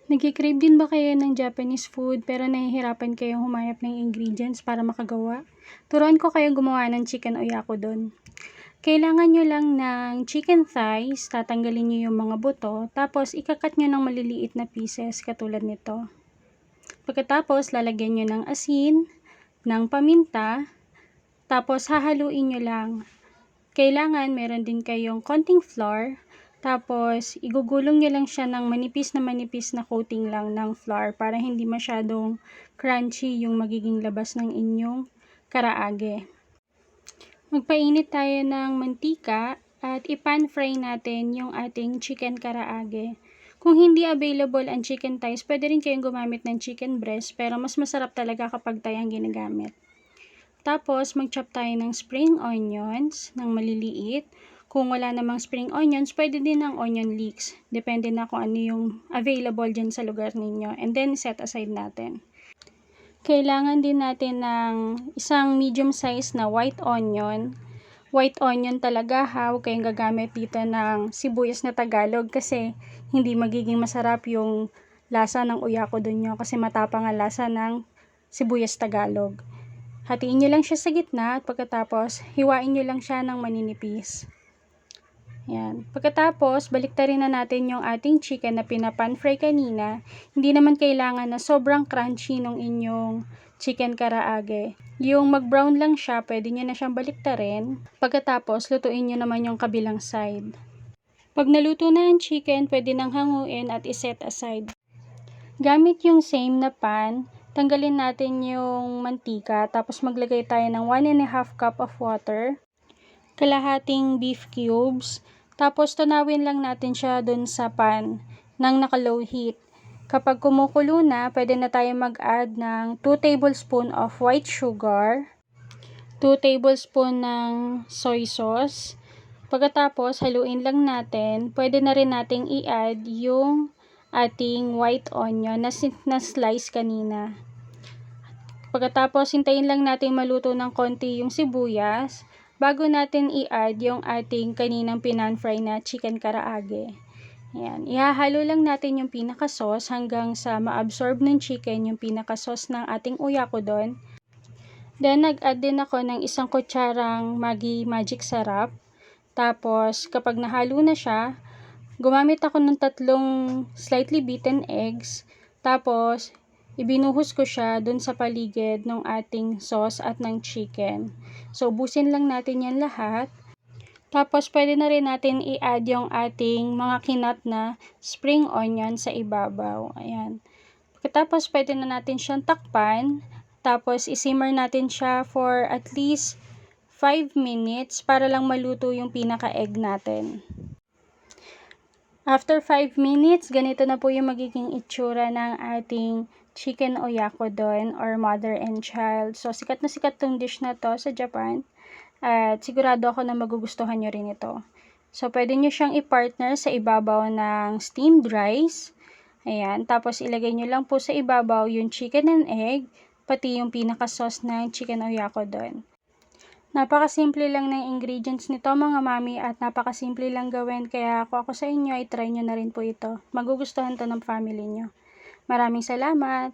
Nagki-crave din ba kayo ng Japanese food pero nahihirapan kayong humanap ng ingredients para makagawa? Turuan ko kayong gumawa ng chicken oyakodon. Kailangan nyo lang ng chicken thighs, tatanggalin nyo yung mga buto, tapos ikakat nyo ng maliliit na pieces katulad nito. Pagkatapos, lalagyan nyo ng asin, ng paminta, tapos hahaluin nyo lang. Kailangan meron din kayong konting flour, tapos igugulong nyo lang siya ng manipis na coating lang ng flour para hindi masyadong crunchy yung magiging labas ng inyong karaage. Magpainit tayo ng mantika at i-pan fry natin yung ating chicken karaage. Kung hindi available ang chicken thighs, pwede rin kayong gumamit ng chicken breast, pero mas masarap talaga kapag tayo ang ginagamit. Tapos, mag-chop tayo ng spring onions ng maliliit. Kung wala namang spring onions, pwede din ng onion leeks. Depende na kung ano yung available dyan sa lugar ninyo. And then, set aside natin. Kailangan din natin ng isang medium size na white onion. White onion talaga ha, huwag kayong gagamit dito ng sibuyas na Tagalog kasi hindi magiging masarap yung lasa ng oyakodon nyo kasi matapang ang lasa ng sibuyas Tagalog. Hatiin nyo lang siya sa gitna at pagkatapos, hiwain nyo lang siya ng maninipis. Yan. Pagkatapos, baliktarin na natin yung ating chicken na pinapan fry kanina. Hindi naman kailangan na sobrang crunchy nung inyong chicken karaage. Yung mag-brown lang siya, pwede nyo na siyang baliktarin. Pagkatapos, lutuin nyo naman yung kabilang side. Pag naluto na ang chicken, pwede nang hanguin at iset aside. Gamit yung same na pan, tanggalin natin yung mantika, tapos maglagay tayo ng 1.5 cup of water, kalahating beef cubes, tapos tunawin lang natin siya dun sa pan nang naka-low heat. Kapag kumukulo na, pwede na tayo mag-add ng 2 tablespoon of white sugar, 2 tablespoon ng soy sauce. Pagkatapos, haluin lang natin. Pwede na rin nating i-add yung ating white onion na slice kanina. Pagkatapos, hintayin lang natin maluto ng konti yung sibuyas bago natin i-add yung ating kaninang pinan-fry na chicken karaage. Ayan. Ihahalo lang natin yung pinaka-sauce hanggang sa ma-absorb ng chicken yung pinaka-sauce ng ating oyakodon. Then, nag-add din ako ng 1 kutsarang Maggi Magic Sarap. Tapos, kapag nahalo na siya, gumamit ako ng 3 slightly beaten eggs. Tapos, ibinuhos ko siya dun sa paligid ng ating sauce at ng chicken. So, ubusin lang natin yan lahat. Tapos, pwede na rin natin i-add yung ating mga kinat na spring onion sa ibabaw. Ayan. Pagkatapos, pwede na natin siyang takpan. Tapos, isimmer natin siya for at least 5 minutes para lang maluto yung pinaka-egg natin. After 5 minutes, ganito na po yung magiging itsura ng ating chicken oyakodon or mother and child. So, sikat na sikat tong dish na to sa Japan. At sigurado ako na magugustuhan nyo rin ito. So, pwede nyo siyang i-partner sa ibabaw ng steamed rice. Ayan. Tapos, ilagay nyo lang po sa ibabaw yung chicken and egg, pati yung pinaka-sauce ng chicken oyakodon. Napakasimple lang ng ingredients nito mga mami at napakasimple lang gawin kaya ako sa inyo ay try nyo na rin po ito. Magugustuhan to ng family nyo. Maraming salamat!